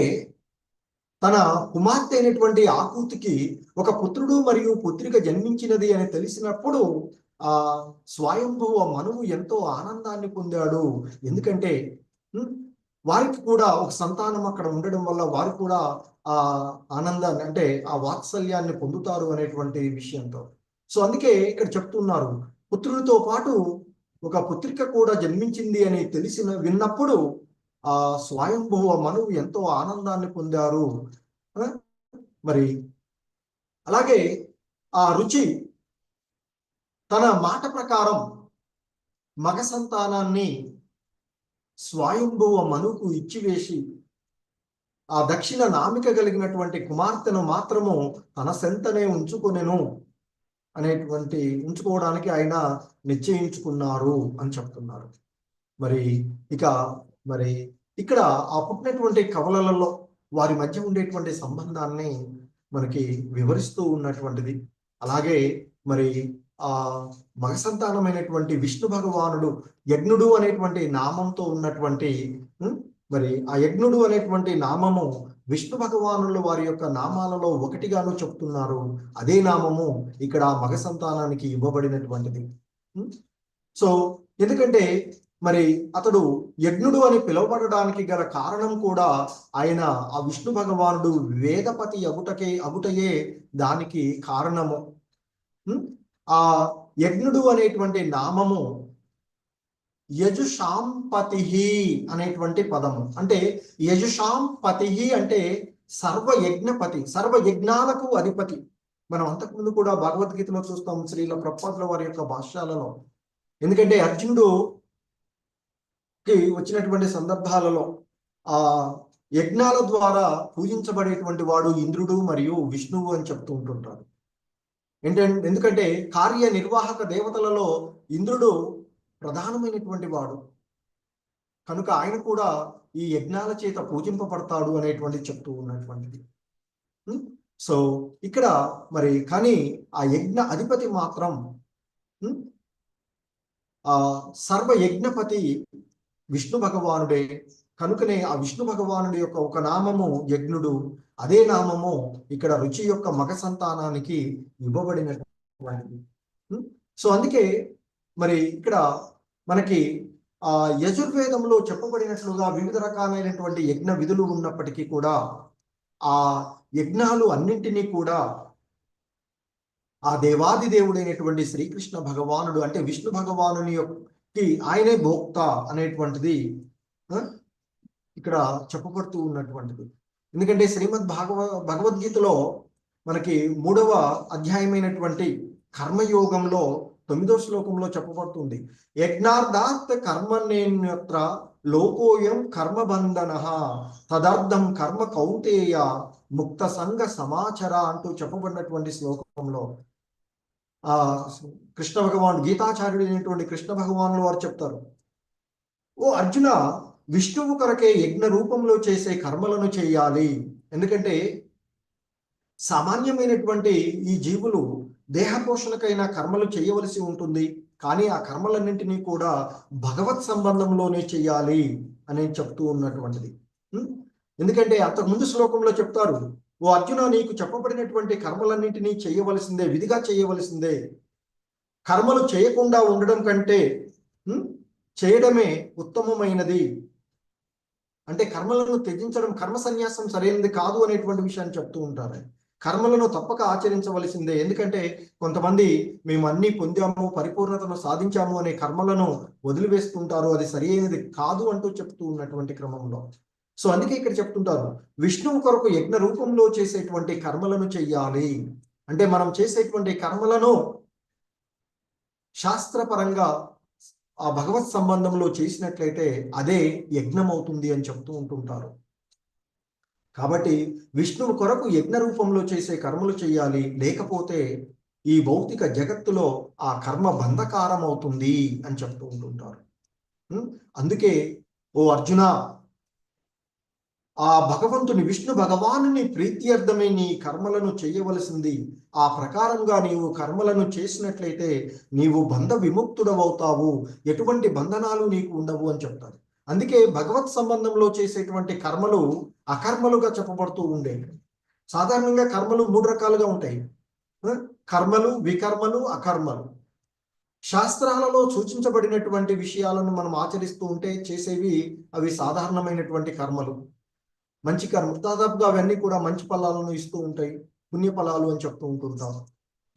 తన కుమార్తె అయినటువంటి ఆకూతికి ఒక పుత్రుడు మరియు పుత్రిక జన్మించినది అని తెలిసినప్పుడు ఆ స్వయంభువ మనువు ఎంతో ఆనందాన్ని పొందాడు. ఎందుకంటే వారికి కూడా ఒక సంతానం అక్కడ ఉండడం వల్ల వారు కూడా ఆ ఆనందాన్ని అంటే ఆ వాత్సల్యాన్ని పొందుతారు అనేటువంటి విషయంతో. సో అందుకే ఇక్కడ చెప్తున్నారు, పుత్రుడితో పాటు ఒక పుత్రిక కూడా జన్మించింది అని విన్నప్పుడు ఆ స్వయంభువ మనువు ఎంతో ఆనందాన్ని పొందారు. మరి అలాగే ఆ రుచి తన మాట ప్రకారం మగ సంతానాన్ని స్వయంభువ మనుకు ఇచ్చివేసి ఆ దక్షిణ నామిక కలిగినటువంటి కుమార్తెను మాత్రము తన సెంతనే ఉంచుకోవడానికి ఆయన నిశ్చయించుకున్నారు అని చెప్తున్నారు. మరి ఇక్కడ ఆ పుట్టినటువంటి కవలలలో వారి మధ్య ఉండేటువంటి సంబంధాన్ని మనకి వివరిస్తూ ఉన్నటువంటిది. అలాగే మరి ఆ మగ సంతానమైనటువంటి విష్ణు భగవానుడు యజ్ఞుడు అనేటువంటి నామంతో ఉన్నటువంటి మరి ఆ యజ్ఞుడు అనేటువంటి నామము విష్ణు భగవానులు వారి యొక్క నామాలలో ఒకటిగాను చెప్తున్నారు. అదే నామము ఇక్కడ మగ సంతానానికి ఇవ్వబడినటువంటిది. సో ఎందుకంటే మరి అతడు యజ్ఞుడు అని పిలువబడడానికి గల కారణం కూడా ఆయన ఆ విష్ణు భగవానుడు వేదపతి అగుటయే దానికి కారణము. ఆ యజ్ఞుడు అనేటువంటి నామము యజుషాంపతి అనేటువంటి పదము. అంటే యజుషాంపతి అంటే సర్వయజ్ఞపతి, సర్వయజ్ఞాలకు అధిపతి. మనం అంతకుముందు కూడా భగవద్గీతలో చూస్తాం శ్రీల ప్రభుపాదుల వారి యొక్క భాష్యాలలో. ఎందుకంటే అర్జునుడుకి వచ్చినటువంటి సందర్భాలలో ఆ యజ్ఞాల ద్వారా పూజించబడేటువంటి వాడు ఇంద్రుడు మరియు విష్ణువు అని చెప్తూ ఉంటుంటారు. ఎందుకంటే కార్యనిర్వాహక దేవతలలో ఇంద్రుడు ప్రధానమైనటువంటి వాడు కనుక ఆయన కూడా ఈ యజ్ఞాల చేత పూజింపబడతాడు అనేటువంటి చెప్తూ ఉన్నటువంటిది. సో ఇక్కడ మరి కానీ ఆ యజ్ఞ అధిపతి మాత్రం ఆ సర్వయజ్ఞపతి విష్ణు భగవానుడే. కనుకనే ఆ విష్ణు భగవానుడి యొక్క ఒక నామము యజ్ఞుడు, అదే నామము ఇక్కడ రుచి యొక్క మగ సంతానానికి ఇవ్వబడినటువంటిది. సో అందుకే మరి ఇక్కడ మనకి ఆ యజుర్వేదంలో చెప్పబడినట్లుగా వివిధ రకాలైనటువంటి యజ్ఞ విధులు ఉన్నప్పటికీ కూడా ఆ యజ్ఞాలు అన్నింటినీ కూడా ఆ దేవాది దేవుడైనటువంటి శ్రీకృష్ణ భగవానుడు అంటే విష్ణు భగవానుని యొక్క ఆయనే భోక్త అనేటువంటిది ఇక్కడ చెప్పబడుతూ ఉన్నటువంటిది. ఎందుకంటే శ్రీమద్ భగవద్గీతలో మనకి 3వ అధ్యాయమైనటువంటి కర్మయోగంలో 9వ శ్లోకంలో చెప్పబడుతుంది, యజ్ఞార్థాత్ కర్మణ్యేన్యత్ర లోకోయం కర్మబంధనః తదర్థం కర్మ కౌంతేయ ముక్త సంగ సమాచర అంటూ చెప్పబడినటువంటి శ్లోకంలో ఆ కృష్ణ భగవాన్ గీతాచార్యుడు అయినటువంటి కృష్ణ భగవానులు వారు చెప్తారు, ఓ అర్జున, విష్ణువు కొరకే యజ్ఞ రూపంలో చేసే కర్మలను చేయాలి. ఎందుకంటే సామాన్యమైనటువంటి ఈ జీవులు దేహ పోషణకైనా కర్మలు చేయవలసి ఉంటుంది, కానీ ఆ కర్మలన్నింటినీ కూడా భగవత్ సంబంధంలోనే చేయాలి అని చెప్తూ ఉన్నటువంటిది. ఎందుకంటే అంతకుముందు శ్లోకంలో చెప్తారు, ఓ అర్జున, నీకు చెప్పబడినటువంటి కర్మలన్నింటినీ చేయవలసిందే, విధిగా చేయవలసిందే. కర్మలు చేయకుండా ఉండడం కంటే చేయడమే ఉత్తమమైనది. అంటే కర్మలను త్యజించడం, కర్మ సన్యాసం సరైనది కాదు అనేటువంటి విషయాన్ని చెప్తూ ఉంటారు. కర్మలను తప్పక ఆచరించవలసిందే. ఎందుకంటే కొంతమంది మేము అన్ని పొందాము, పరిపూర్ణతను సాధించాము అనే కర్మలను వదిలివేస్తుంటారు, అది సరి అయినది కాదు అంటూ చెప్తూ ఉన్నటువంటి క్రమంలో. సో అందుకే ఇక్కడ చెప్తుంటారు, విష్ణువు కొరకు యజ్ఞ రూపంలో చేసేటువంటి కర్మలను చెయ్యాలి. అంటే మనం చేసేటువంటి కర్మలను శాస్త్రపరంగా ఆ భగవత్ సంబంధంలో చేసినట్లయితే అదే యజ్ఞం అవుతుంది అని చెప్తూ ఉంటుంటారు. కాబట్టి విష్ణువు కొరకు యజ్ఞ రూపంలో చేసే కర్మలు చేయాలి, లేకపోతే ఈ భౌతిక జగత్తులో ఆ కర్మ బంధకారం అవుతుంది అని చెప్తూ ఉంటుంటారు. అందుకే ఓ అర్జున, ఆ భగవంతుని విష్ణు భగవానుని ప్రీత్యర్థమే నీ కర్మలను చేయవలసింది. ఆ ప్రకారంగా నీవు కర్మలను చేసినట్లయితే నీవు బంధ విముక్తుడవవుతావు, ఎటువంటి బంధనాలు నీకు ఉండవు అని చెప్తారు. అందుకే భగవత్ సంబంధంలో చేసేటువంటి కర్మలు అకర్మలుగా చెప్పబడుతూ ఉండేవి. సాధారణంగా కర్మలు 3 రకాలుగా ఉంటాయి. కర్మలు, వికర్మలు, అకర్మలు. శాస్త్రాలలో సూచించబడినటువంటి విషయాలను మనం ఆచరిస్తూ ఉంటే చేసేవి అవి సాధారణమైనటువంటి కర్మలు, మంచి కర్మ. దాదాపుగా అవన్నీ కూడా మంచి ఫలాలను ఇస్తూ ఉంటాయి, పుణ్య ఫలాలు అని చెప్తూ ఉంటుంటాం.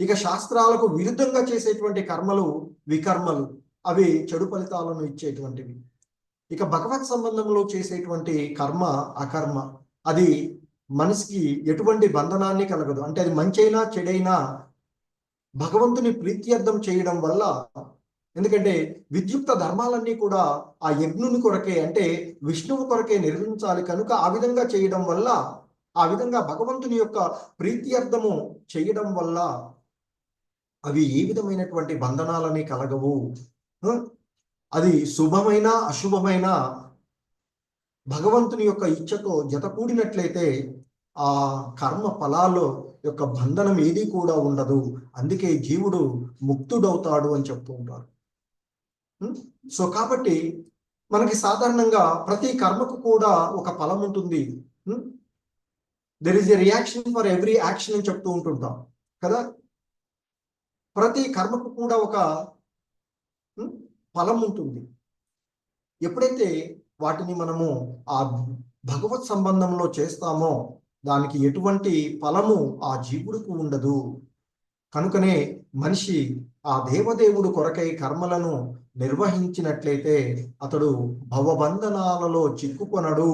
ఇక శాస్త్రాలకు విరుద్ధంగా చేసేటువంటి కర్మలు వికర్మలు, అవి చెడు ఫలితాలను ఇచ్చేటువంటివి. ఇక భగవత్ సంబంధంలో చేసేటువంటి కర్మ అకర్మ, అది మనిషికి ఎటువంటి బంధనాన్ని కలగదు. అంటే అది మంచైనా చెడైనా భగవంతుని ప్రీత్యర్థం చేయడం వల్ల, ఎందుకంటే విద్యుక్త ధర్మాలన్నీ కూడా ఆ యజ్ఞుని కొరకే, అంటే విష్ణువు కొరకే నిర్వహించాలి కనుక ఆ విధంగా చేయడం వల్ల, ఆ విధంగా భగవంతుని యొక్క ప్రీత్యర్థము చేయడం వల్ల అవి ఏ విధమైనటువంటి బంధనాలని కలగవు. అది శుభమైన అశుభమైన భగవంతుని యొక్క ఇచ్ఛతో జత కూడినట్లయితే ఆ కర్మ ఫలాలు యొక్క బంధనం ఏది కూడా ఉండదు. అందుకే జీవుడు ముక్తుడవుతాడు అని చెప్తూ ఉంటారు. సో కాబట్టి మనకి సాధారణంగా ప్రతి కర్మకు కూడా ఒక ఫలం ఉంటుంది. There is a reaction for every action అని చెప్తూ ఉంటుంటాం కదా. ప్రతి కర్మకు కూడా ఒక ఫలం ఉంటుంది. ఎప్పుడైతే వాటిని మనము ఆ భగవత్ సంబంధంలో చేస్తామో దానికి ఎటువంటి ఫలము ఆ జీవుడికి ఉండదు. కనుకనే మనిషి ఆ దేవదేవుడు కొరకై కర్మలను నిర్వహించినట్లయితే అతడు భవబంధనాలలో చిక్కుకొనడు.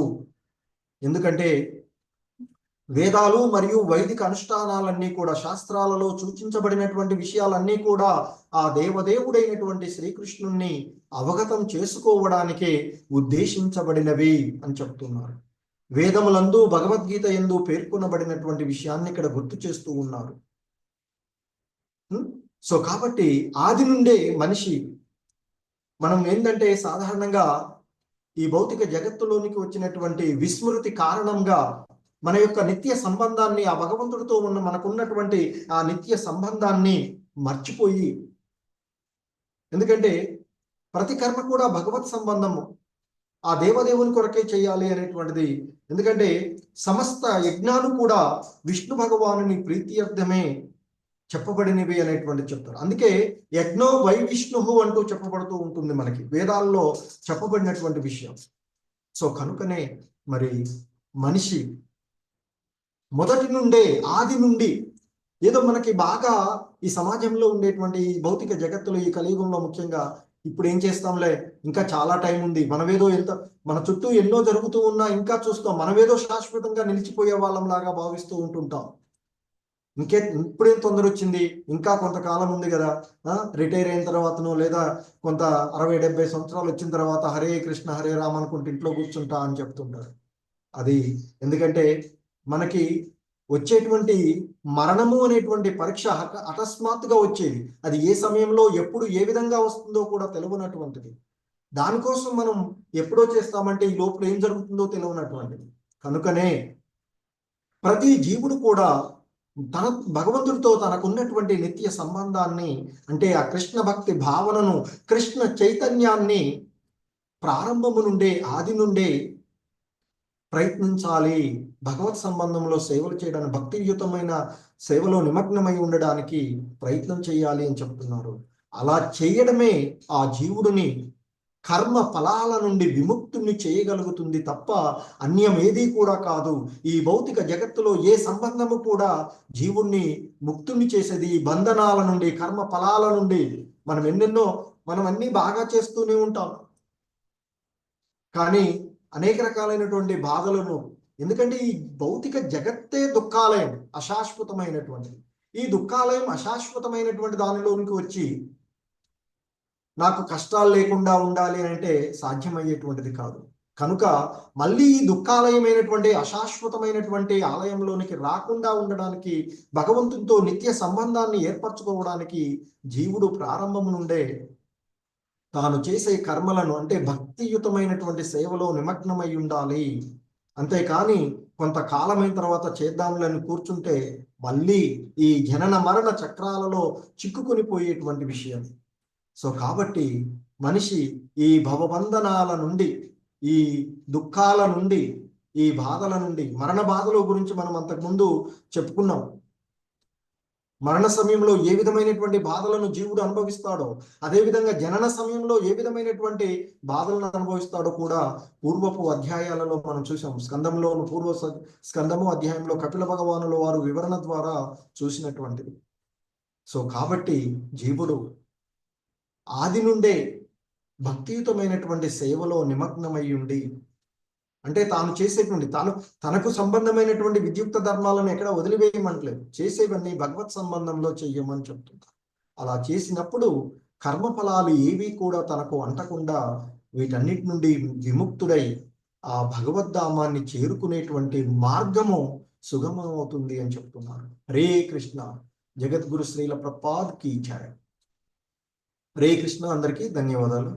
ఎందుకంటే వేదాలు మరియు వైదిక అనుష్ఠానాలన్నీ కూడా, శాస్త్రాలలో సూచించబడినటువంటి విషయాలన్నీ కూడా ఆ దేవదేవుడైనటువంటి శ్రీకృష్ణుణ్ణి అవగతం చేసుకోవడానికే ఉద్దేశించబడినవి అని చెప్తున్నారు. వేదములందు భగవద్గీత యందు పేర్కొనబడినటువంటి విషయాన్ని ఇక్కడ గుర్తు చేస్తూ ఉన్నారు. సో కాబట్టి ఆది నుండే మనిషి, మనం ఏంటంటే సాధారణంగా ఈ భౌతిక జగత్తులోనికి వచ్చినటువంటి విస్మృతి కారణంగా మన యొక్క నిత్య సంబంధాన్ని, ఆ భగవంతుడితో ఉన్న మనకున్నటువంటి ఆ నిత్య సంబంధాన్ని మర్చిపోయి, ఎందుకంటే ప్రతి కర్మ కూడా భగవత్ సంబంధము, ఆ దేవదేవుని కొరకే చేయాలి అనేటువంటిది. ఎందుకంటే సమస్త యజ్ఞాలు కూడా విష్ణు భగవానుని ప్రీత్యర్థమే చెప్పబడినవి అనేటువంటి చెప్తారు. అందుకే యజ్ఞో వై విష్ణు అంటూ చెప్పబడుతూ ఉంటుంది మనకి వేదాల్లో చెప్పబడినటువంటి విషయం. సో కనుకనే మరి మనిషి మొదటి నుండే, ఆది నుండి, ఏదో మనకి బాగా ఈ సమాజంలో ఉండేటువంటి ఈ భౌతిక జగత్తులో, ఈ కలియుగంలో ముఖ్యంగా ఇప్పుడు ఏం చేస్తాంలే, ఇంకా చాలా టైం ఉంది, మనమేదో మన చుట్టూ ఎన్నో జరుగుతూ ఉన్నా ఇంకా చూస్తాం, మనమేదో శాశ్వతంగా నిలిచిపోయే వాళ్ళంలాగా భావిస్తూ ఉంటుంటాం. ఇప్పుడేం తొందర వచ్చింది, ఇంకా కొంతకాలం ఉంది కదా, రిటైర్ అయిన తర్వాతనో లేదా కొంత 60-70 సంవత్సరాలు వచ్చిన తర్వాత హరే కృష్ణ హరే రామ అనుకుంటూ ఇంట్లో కూర్చుంటా అని చెప్తుంటారు. అది ఎందుకంటే మనకి వచ్చేటువంటి మరణము అనేటువంటి పరీక్ష అకస్మాత్తుగా వచ్చేది. అది ఏ సమయంలో ఎప్పుడు ఏ విధంగా వస్తుందో కూడా తెలియనటువంటిది. దానికోసం మనం ఎప్పుడో చేస్తామంటే ఈ లోపల ఏం జరుగుతుందో తెలియనటువంటిది. కనుకనే ప్రతి జీవుడు కూడా తన భగవంతుడితో తనకున్నటువంటి నిత్య సంబంధాన్ని, అంటే ఆ కృష్ణ భక్తి భావనను, కృష్ణ చైతన్యాన్ని ప్రారంభము నుండే, ఆది నుండే ప్రయత్నించాలి. భగవత్ సంబంధంలో సేవలు చేయడానికి, భక్తియుతమైన సేవలో నిమగ్నమై ఉండడానికి ప్రయత్నం చేయాలి అని చెప్తున్నారు. అలా చేయడమే ఆ జీవుడిని కర్మ ఫలాల నుండి విముక్తుని చేయగలుగుతుంది తప్ప అన్యం ఏదీ కూడా కాదు. ఈ భౌతిక జగత్తులో ఏ సంబంధము కూడా జీవుణ్ణి ముక్తుని చేసేది ఈ బంధనాల నుండి, కర్మ ఫలాల నుండి. మనం అన్ని బాగా చేస్తూనే ఉంటాం, కానీ అనేక రకాలైనటువంటి బాధలను, ఎందుకంటే ఈ భౌతిక జగత్తే దుఃఖాలయం, అశాశ్వతమైనటువంటిది. ఈ దుఃఖాలయం అశాశ్వతమైనటువంటి దానిలోనికి వచ్చి నాకు కష్టాలు లేకుండా ఉండాలి అంటే సాధ్యమయ్యేటువంటిది కాదు. కనుక మళ్ళీ ఈ దుఃఖాలయమైనటువంటి అశాశ్వతమైనటువంటి ఆలయంలోనికి రాకుండా ఉండడానికి, భగవంతునితో నిత్య సంబంధాన్ని ఏర్పరచుకోవడానికి జీవుడు ప్రారంభం నుండే తాను చేసే కర్మలను, అంటే భక్తియుతమైనటువంటి సేవలో నిమగ్నమై ఉండాలి. అంతేకాని కొంతకాలమైన తర్వాత చేద్దాంలని కూర్చుంటే మళ్ళీ ఈ జనన మరణ చక్రాలలో చిక్కుకొని పోయేటువంటి విషయం. సో కాబట్టి మనిషి ఈ భవబంధనాల నుండి ఈ దుఃఖాల నుండి, ఈ బాధల నుండి, మరణ బాధల గురించి మనం అంతకుముందు చెప్పుకున్నాం. మరణ సమయంలో ఏ విధమైనటువంటి బాధలను జీవుడు అనుభవిస్తాడో, అదేవిధంగా జనన సమయంలో ఏ విధమైనటువంటి బాధలను అనుభవిస్తాడో కూడా పూర్వపు అధ్యాయాలలో మనం చూసాం. స్కందము అధ్యాయంలో కపిల భగవానుల వారు వివరణ ద్వారా చూసినటువంటిది. సో కాబట్టి జీవుడు ఆది నుండే భక్తియుతమైనటువంటి సేవలో నిమగ్నమై ఉండి, అంటే తాను చేసేటువంటి తనకు సంబంధమైనటువంటి విద్యుక్త ధర్మాలను ఎక్కడ వదిలివేయమంటలేదు, చేసేవన్నీ భగవత్ సంబంధంలో చెయ్యమని చెప్తున్నారు. అలా చేసినప్పుడు కర్మఫలాలు ఏవి కూడా తనకు అంటకుండా వీటన్నిటి నుండి విముక్తుడై ఆ భగవద్ధామాన్ని చేరుకునేటువంటి మార్గము సుగమమవుతుంది అని చెప్తున్నారు. హరే కృష్ణ. జగద్గురు శ్రీల ప్రభుపాద్ కీ జై. హరే కృష్ణ. అందరికీ ధన్యవాదాలు.